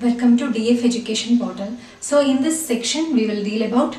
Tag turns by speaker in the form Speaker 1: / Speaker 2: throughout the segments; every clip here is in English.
Speaker 1: Welcome to DF Education Portal. So in this section we will deal about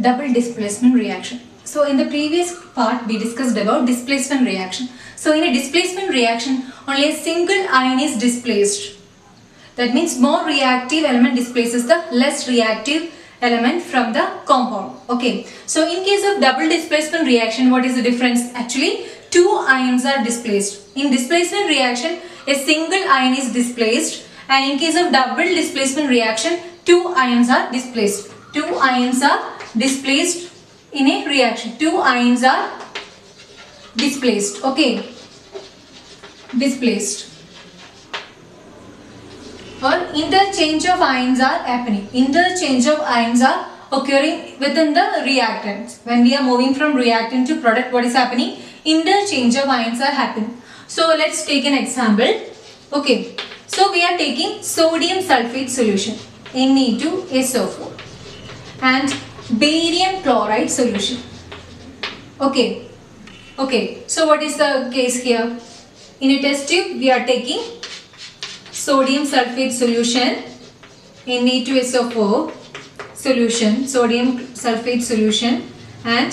Speaker 1: double displacement reaction. So in the previous part we discussed about displacement reaction. So in a displacement reaction only a single ion is displaced. That means more reactive element displaces the less reactive element from the compound. Okay. So in case of double displacement reaction, what is the difference? Actually two ions are displaced. In displacement reaction a single ion is displaced. And in case of double displacement reaction, two ions are displaced. Two ions are displaced in a reaction. Two ions are displaced. Okay. Displaced. Or interchange of ions are happening. Interchange of ions are occurring within the reactants. When we are moving from reactant to product, what is happening? Interchange of ions are happening. So let's take an example. Okay. So we are taking sodium sulfate solution Ne2SO4 and barium chloride solution. Okay. Okay. So what is the case here? In a test tube we are taking sodium sulfate solution Ne2SO4 solution, sodium sulfate solution, and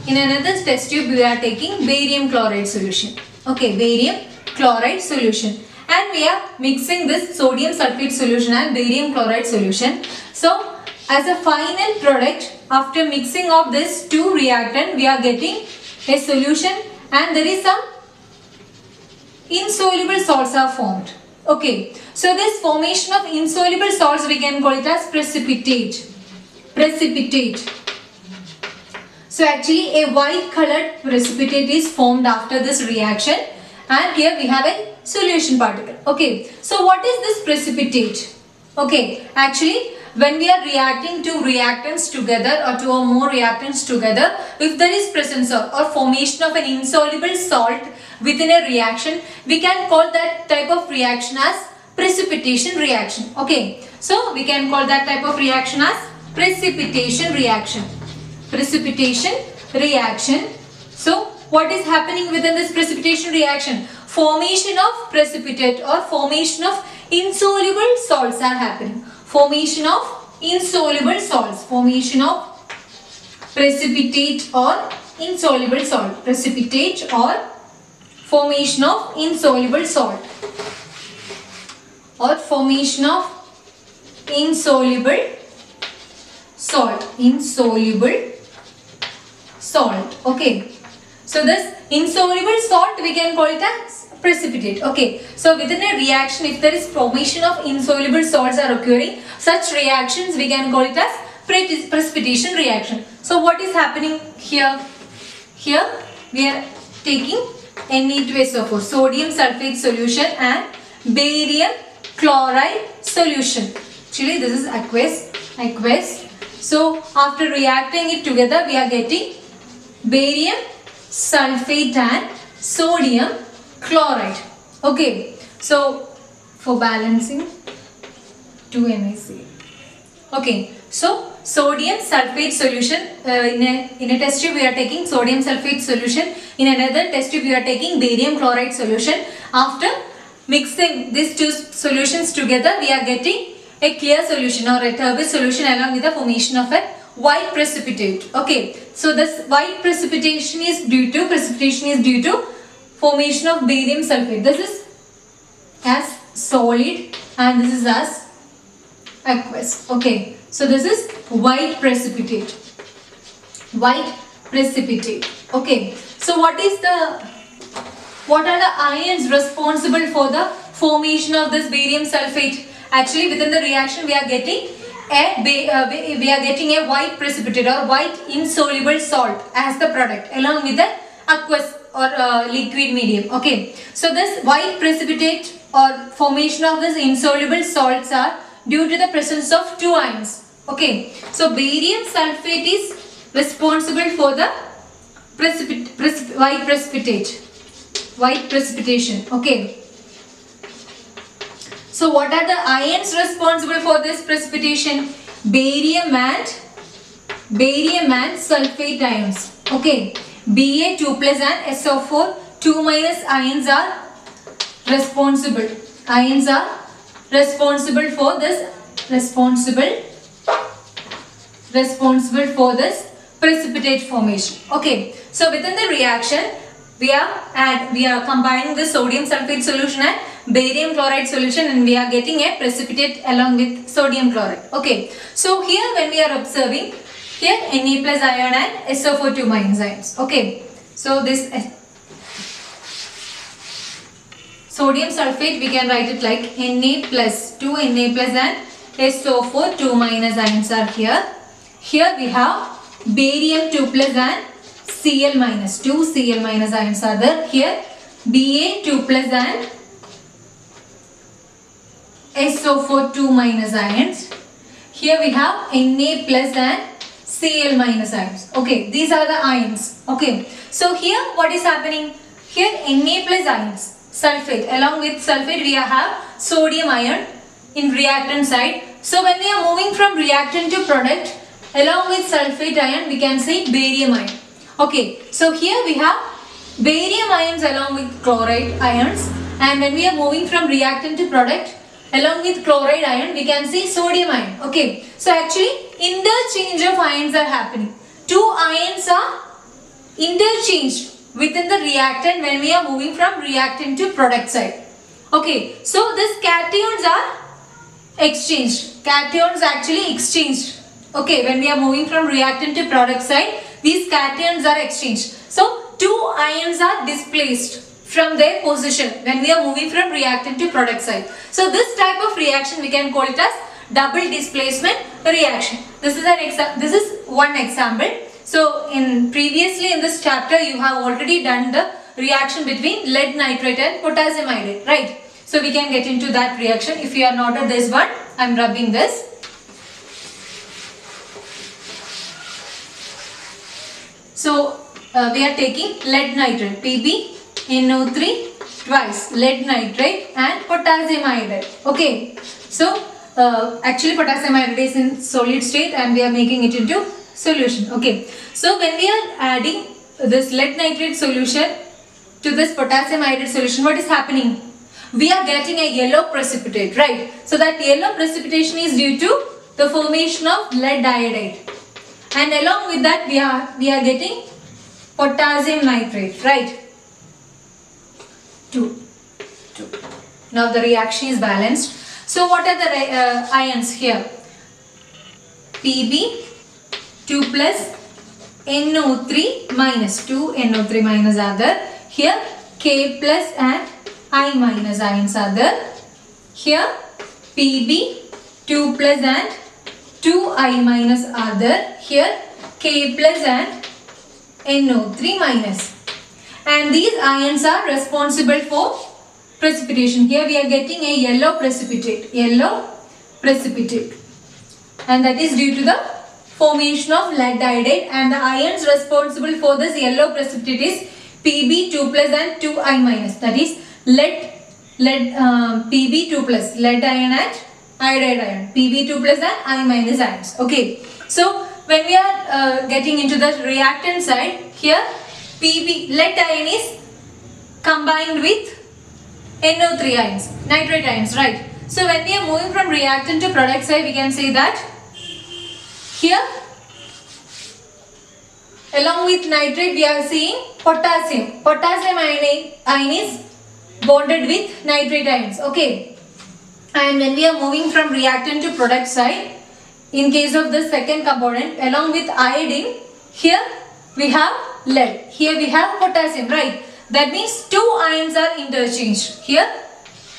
Speaker 1: in another test tube we are taking barium chloride solution. Okay, barium chloride solution. And we are mixing this sodium sulfate solution and barium chloride solution. So as a final product, after mixing of this two reactant, we are getting a solution and there is some insoluble salts are formed. Okay, so this formation of insoluble salts we can call it as precipitate. Precipitate. So actually a white colored precipitate is formed after this reaction, and here we have a solution particle. Okay, so what is this precipitate? Okay, actually when we are reacting two reactants together or two or more reactants together, if there is presence or formation of an insoluble salt within a reaction, we can call that type of reaction as precipitation reaction. Okay, so we can call that type of reaction as precipitation reaction. Precipitation reaction. So what is happening within this precipitation reaction? Formation of precipitate or formation of insoluble salts are happening. Formation of insoluble salts. Formation of precipitate or insoluble salt. Precipitate or formation of insoluble salt. Or formation of insoluble salt. Insoluble salt. Okay. So this insoluble salt we can call it as precipitate. Okay, so within a reaction if there is formation of insoluble salts are occurring, such reactions we can call it as precipitation reaction. So what is happening here? Here we are taking Ne2SO4 sodium sulfate solution and barium chloride solution. Actually this is aqueous. So after reacting it together we are getting barium sulfate and sodium chloride. Okay, so for balancing 2 NaCl. Okay, so sodium sulfate solution in a test tube we are taking sodium sulfate solution. In another test tube we are taking barium chloride solution. After mixing these two solutions together we are getting a clear solution or a turbid solution along with the formation of a white precipitate. Okay, so this white precipitation is due to formation of barium sulfate. This is as solid and this is as aqueous. Okay, so this is white precipitate. White precipitate. Okay, so what are the ions responsible for the formation of this barium sulfate? Actually within the reaction we are getting a white precipitate or white insoluble salt as the product along with the aqueous or liquid medium. Okay, so this white precipitate or formation of this insoluble salts are due to the presence of two ions. Okay, so barium sulfate is responsible for the white precipitation. Okay, so what are the ions responsible for this precipitation? Barium and sulfate ions. Okay, Ba2+ and SO4 2- ions are responsible. Ions are responsible for this precipitate formation. Okay, so within the reaction we are combining the sodium sulfate solution and barium chloride solution, and we are getting a precipitate along with sodium chloride. Okay, so here when we are observing here Na plus ion and SO4 2 minus ions. Okay, so this sodium sulfate we can write it like Na plus 2 Na plus and SO4 2 minus ions are here. Here we have barium 2 plus and Cl minus 2 Cl minus ions are there. Here Ba 2 plus and SO4 2 minus ions. Here we have Na plus and Cl minus ions. Okay, these are the ions. Okay, so here what is happening? Here Na plus ions, sulfate, along with sulfate we have sodium ion in reactant side. So when we are moving from reactant to product, along with sulfate ion we can say barium ion. Okay, so here we have barium ions along with chloride ions, and when we are moving from reactant to product, along with chloride ion we can see sodium ion. Okay, so actually interchange of ions are happening. Two ions are interchanged within the reactant when we are moving from reactant to product side. Okay, so these cations are exchanged. Cations actually exchanged. Okay, when we are moving from reactant to product side, these cations are exchanged. So two ions are displaced from their position when we are moving from reactant to product side. So this type of reaction we can call it as double displacement reaction. This is one example. So previously in this chapter you have already done the reaction between lead nitrate and potassium iodide, right? So we can get into that reaction. If you are not at this one, I am rubbing this. So we are taking lead nitrate, PbNO3 twice, lead nitrate and potassium iodide. Okay, so actually potassium iodide is in solid state and we are making it into solution. Okay, so when we are adding this lead nitrate solution to this potassium iodide solution, what is happening? We are getting a yellow precipitate, right? So that yellow precipitation is due to the formation of lead iodide, and along with that we are getting potassium nitrate, right? 2. Now the reaction is balanced. So what are the ions here? Pb 2 plus NO3 minus 2 NO3 minus are there. Here K plus and I minus ions are there. Here Pb 2 plus and 2I minus are there. Here K plus and NO3 minus. And these ions are responsible for precipitation. Here we are getting a yellow precipitate. And that is due to the formation of lead iodide, and the ions responsible for this yellow precipitate is Pb 2 plus and 2I minus. That is Pb 2 plus, lead ion and iodide ion. Pb 2 plus and I minus ions. Okay. So when we are getting into the reactant side, here Pb, lead ion is combined with NO3 ions, nitrate ions, right? So when we are moving from reactant to product side, we can say that here along with nitrate we are seeing potassium. Potassium ion is bonded with nitrate ions. Okay. And when we are moving from reactant to product side, in case of the second component, along with iodine, here we have lead, here we have potassium, right? That means two ions are interchanged. Here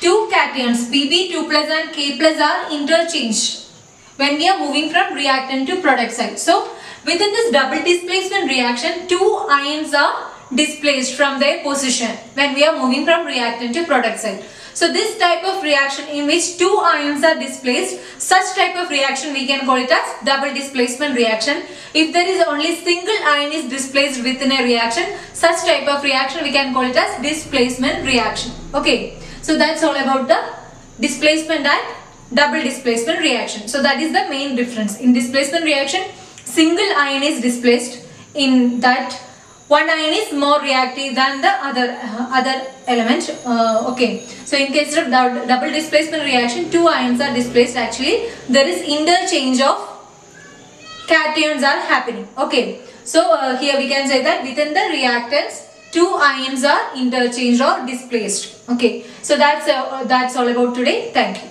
Speaker 1: two cations Pb 2 plus and K plus are interchanged when we are moving from reactant to product side. So within this double displacement reaction, two ions are displaced from their position when we are moving from reactant to product side. So this type of reaction in which two ions are displaced, such type of reaction we can call it as double displacement reaction. If there is only single ion is displaced within a reaction, such type of reaction we can call it as displacement reaction. Okay, so that's all about the displacement and double displacement reaction. So that is the main difference. In displacement reaction, single ion is displaced in that one ion is more reactive than the other element. Okay, so in case of double displacement reaction, two ions are displaced. Actually, there is interchange of cations are happening. Okay, so here we can say that within the reactants, two ions are interchanged or displaced. Okay, so that's all about today. Thank you.